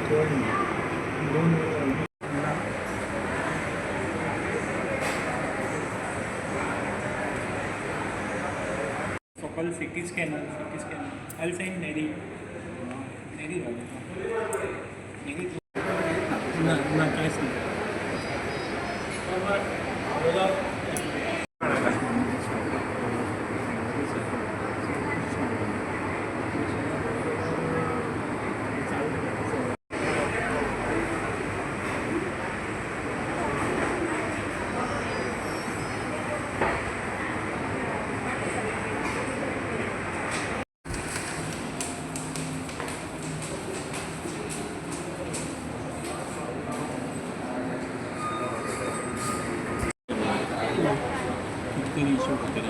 दोन सकल city scanner I send नेरी नेरी नेरी ना कांयच ना कितें इश्यू कितें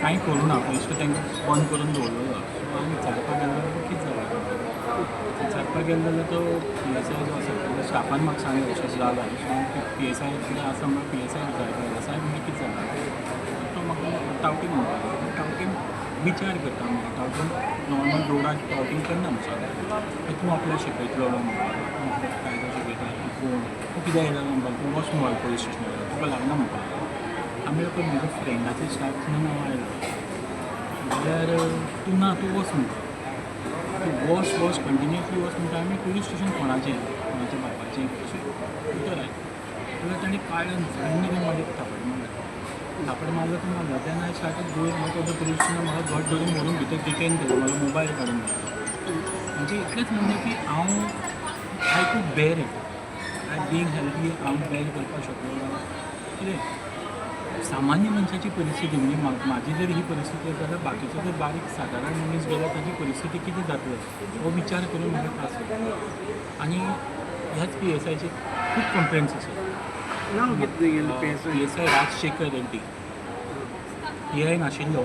कांय करूं ना बेश्टो तांकां बंद करून दवरलेलो सो आमी विचारपाक गेलो जाल्यार कितें जालें विचारपाक गेलो जाल्यार तो PSI जो आसा तो स्टाफान म्हाका सांगलें अशें जालां सो PSI कितें आसा म्हणून PSI विचारपाक साहेब म्हणजे कितें जालां तो म्हाका टावटींग म्हणटा टावटींग विचार करता म्हाका टावटींग नॉर्मल रोडार टावटींग करना म्हणटा तूं आपल्याक शिकयतलो म्हणटा कायदो शिकयता तूं कितें येयला म्हणटा तूं वच मोबायल पोलीस स्टेशनार तुका लागना म्हणटा आमी लोक म्हज्या फ्रेंडाचे स्टाफ नांव आयलो जाल्यार तूं ना तूं वच म्हणटा तूं वच कंटिन्युअसली वच म्हणटा आमी पुलीस स्टेशन कोणाचें बापाचें अशें उतर आयलें जाल्यार ताणें काळ्यान जाणीन मागीर थापड मारलो तो मारलो then I started going out of the police station म्हाका घट धरून व्हरून भितर डिटेन केलो म्हाका मोबायल काडून दिलो म्हणजे इतलेंच म्हणलें की हांव I could bear it I being healthy हांव बेर करपाक शकलो जाल्यार कितें सामान्य मनशाची परिस्थिती म्हणजे माझी जर ही परिस्थिती आसा जाल्यार बाकीचो जर बारीक सादारण मनीस गेलो ताची परिस्थिती कितें जातलो हो विचार करून म्हाका त्रास जाता आनी ह्याच PSIचे खूब कंप्लेंट्स आसात नांव कितें गेलें PSI राजशेखर रेड्डी PI नाशिल्लो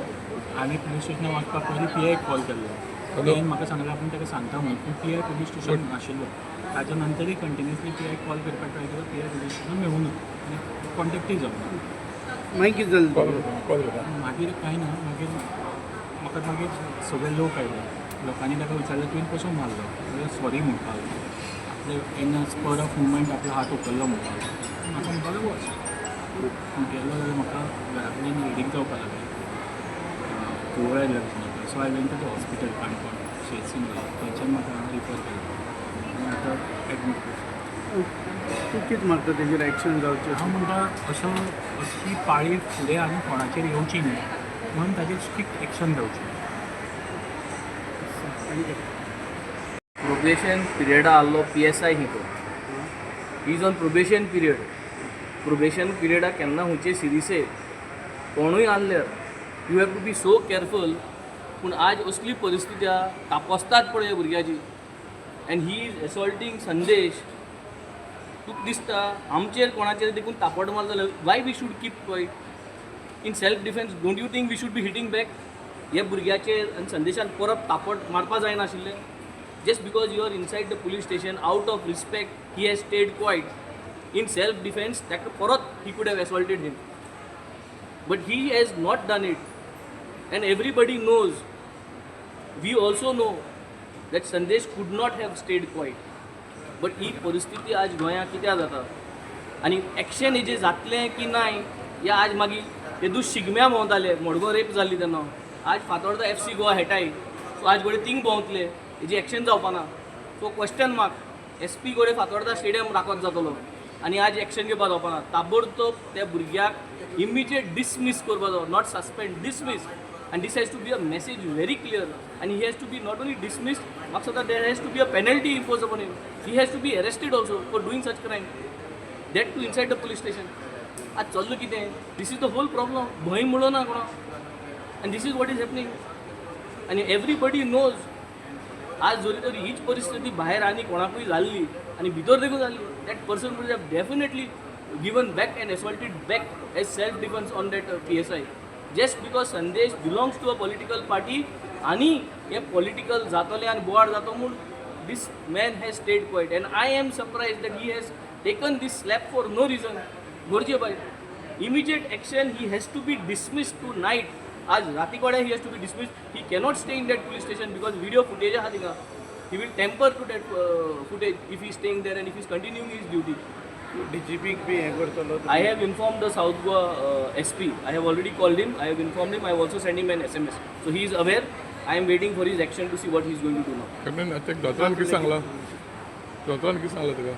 हांवें पुलीस स्टेशनार वचपाक पयलीं PI कॉल केल्लो तेणें म्हाका सांगलें आपूण ताका सांगता म्हणून पूण PI पुलीस स्टेशन नाशिल्लो ताच्या नंतरय कंटिन्युअसली PI कॉल करपाक ट्राय केलो PI पुलीस स्टेशन मेळूना आनी कॉन्टेक्टूय जावना मागीर कितें जालें मागीर कांय ना मागीर म्हाका मागीर सगळे लोक आयले लोकांनी ताका विचारलें तुवें कसो मारलो जाल्यार सॉरी म्हणपा लागलो आपले इन स्पर ऑफ मुवमेंट आपलो हात उखल्लो म्हणपा लागलो म्हाका म्हणपाक वच गेलो जाल्यार म्हाका घरा कडेन हेडीक जावपाक लागलें गोवा allergy so I went to the hospital Canacona शेतसीन थंयच्यान म्हाका हांगा रिफर केलो आनी आतां एडमीट करता तूं कितें मारता तेजेर एक्शन जावचें हांव म्हणटा अशी पाळी फुडें आनी कोणाचेर येवची न्ही म्हणून ताजेर स्ट्रिक्ट एक्शन घेवचें प्रोबेशन पिरियडा आल्लो PSI हितो इज ऑन प्रोबेशन पिरियडा केन्ना हुंचे सिरीसे कोणूय आसल्यार you have to be so careful पूण आज असली परिस्थिती तापसतात पळय भुरग्याची एंड ही इज एसॉल्टींग संदेश तुका दिसता आमचेर कोणाचेर देखून तापड मारलो जाल्यार why we should keep quiet in self defence don't you think we should be hitting back हे भुरग्याचेर आनी संदेशान परत तापड मारपा जायनाशिल्लें just because you are inside the police station out of respect he has stayed quiet in self defence ताका परत he could have assaulted him but he has not done it and everybody knows we also know that Sandesh could not have stayed quiet but he परिस्थिती आज गोंयांत कित्याक जाता आनी action हेजें जातलें की नाय या आज मागीर ते दीस शिगम्या भोंवताले मडगांव रेप जाल्ली तेन्ना आज फातोर्डा FC गोवा हेटाय सो आज घोडे थिंग भोंवतले हेजी एक्शन जावपाना so question mark SP Ghode Fatorda stadium राखत जातलो आनी आज एक्शन घेवपा जावपाना ताबडतोब त्या भुरग्याक इमिजिएट डिसमीस करपा जाय not suspend dismiss and this has to be a message very clear and he has to be not only dismissed but there has to be a penalty imposed upon him. He has to be arrested also for doing such crime, that too inside the police station. आज चल्लो कितें this is the whole problem भंय म्हणो ना कोणा and this is what is happening and everybody knows आज जरी तरी हीच परिस्थिती भायर आनी कोणाकूय जाल्ली आनी भितर देखून जाल्ली that person would have definitely given back and assaulted back as self defense on that PSI. Just because Sandesh belongs to a political party आणि हे political जातले आणि बोवाड जातो म्हणून this man has stayed quiet and I am surprised that he has taken this slap for no reason. Gorje bhai, immediate action, he has to be dismissed tonight. आज रातीकोडे he has to be dismissed. He cannot stay in that police station because video footage हा थिंगा he will temper to that footage if he's staying there and if he's continuing his duty. DGP बी हें करतलो I have informed the South Goa SP. I have already called him. I have informed him. I have also sent him an SMS. So he is aware. I am waiting for his action to see what he is going to do now. Captain आता दोतोरान कितें सांगला दोतोरान कितें सांगला तुका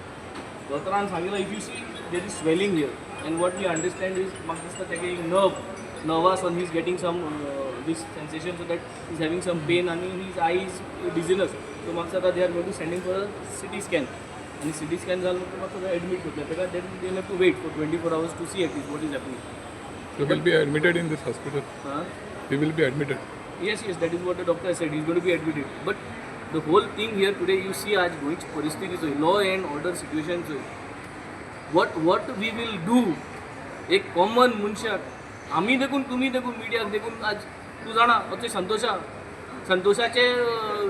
Dotaran Sangila, if you see, there is swelling here. And what we understand is, Makista taking nervous, and he's getting some this sensation so that he's having some pain and his eyes dizziness. So Makista they are going to send him for a CT scan. And CT scan झालं तर Makista admit होतं. Because then they have to wait for 24 hours to see at least what is happening. he will be admitted in this hospital Huh? he will be admitted Yes, that is what the doctor said. He's going to be admitted. But the whole thing here today, you see, आज गोंयची परिस्थिती जो law and order situation जो what we will do, एक common मनशाक आम्ही देखून तुम्ही देखून मिडियाक देखून आज तूं जाणा अशें संतोशाचे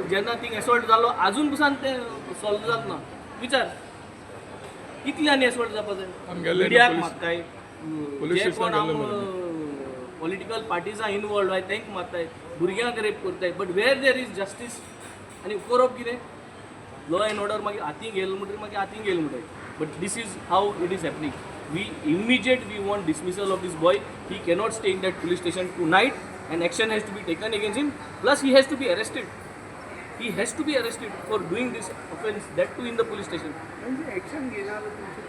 जेन्ना थिंग एसॉल्ट जालो आजून पसून ते सॉल्व जात ना विचार कितले आनी एसॉल्ट जावपा जाय आमगेले मिडियाक police- मागताय police जे station कोण गेल्ले पॉलिटिकल पार्टीज आर इनवॉल्व आहाय तांकां मारताय भुरग्यांक रेप करताय but where there is justice आनी करप कितें लॉ एंड ऑर्डर मागीर हातीन गेलो म्हणटकीर मागीर हातीन गेलो म्हणटाय but this is how it is happening we immediate we want dismissal of this boy he cannot stay in that police station tonight and action has to be taken against him plus he has to be arrested for doing this offense that too in the police station म्हणजे action घेणार तुमचे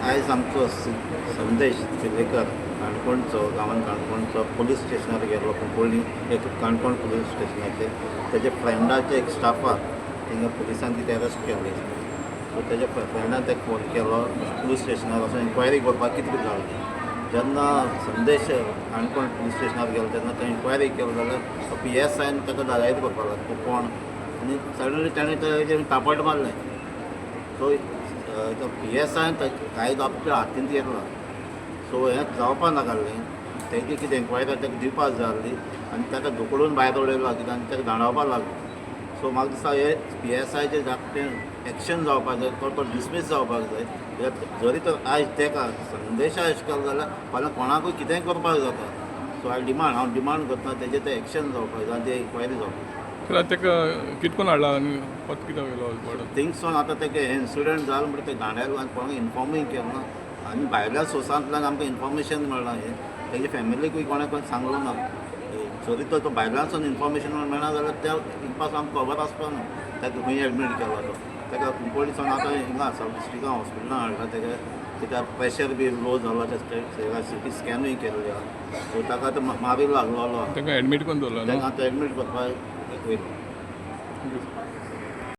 आयज आमचो संदेश चिलेकर काणकोणचो गांवांत काणकोणचो police स्टेशनार गेलो कुंकळ्ळी एक काणकोण पुलीस स्टेशनाचेर तेजे फ्रेंडाचे एक स्टाफाक थिंगा पुलिसान कितें अरेस्ट केल्ली सो तेज्या फ्रेंडान ताका फोन केलो पुलीस स्टेशनार वचून इन्क्वायरी करपाक कितें कितें जालें जेन्ना संदेश काणकोण पुलीस स्टेशनार गेलो तेन्ना थंय इन्क्वायरी केलो जाल्यार PSIन ताका धाडायत करपाक लागलो तूं कोण आनी सडनली ताणें तेजेर तापट मारलें सो PSIन कायदो आपल्या हातीन घेतला सो हें जावपा नाकाल्लें तेगे कितें इन्क्वायरी ताका दिवपाक जाय आसली आनी ताका धुकलून भायर उडयलो कित्याक आनी ताका धाडावपाक लागलो सो म्हाका दिसता हे PSIचें धाकटें एक्शन जावपाक जाय तो डिसमीस जावपाक जाय कित्याक जरी तर आयज तेका संदेशा अशें केलो जाल्यार फाल्यां कोणाकूय कितेंय करपाक जाता सो हांव डिमांड करता तेजें तें एक्शन जावपाक जाय आनी तें इन्क्वायरी जावपाक तर आतां ताका कितकोन हाडला आनी पत कितें गेलो बरो थिंगसून आतां तेका इन्सिडंट जालो म्हणटा ते धांड्यार आनी कोणाक इन्फॉर्मूय केलो ना आनी भायल्या सोर्सांतल्यान आमकां इन्फॉर्मेशन मेळना हें तेजे फॅमिलीकूय कोणें सांगलो ना जरी तर तो भायल्यानसून इन्फॉर्मेशन मेळना जाल्यार त्या इनपास आमकां खबर आसपा ना ताका खंय एडमीट केलो तो ताका कुंकळ्ळीसून आतां हिंगा सब डिस्ट्रिक्टां हॉस्पिटलान हाडला ताका कित्याक प्रेशर बी लो जालो तेका CT स्कॅनूय केल्ली आहा सो ताका आतां मारूं लागलो ताका एडमीट करून दवरला ताका न्हू आतां एडमीट करपाक वयता Thank you.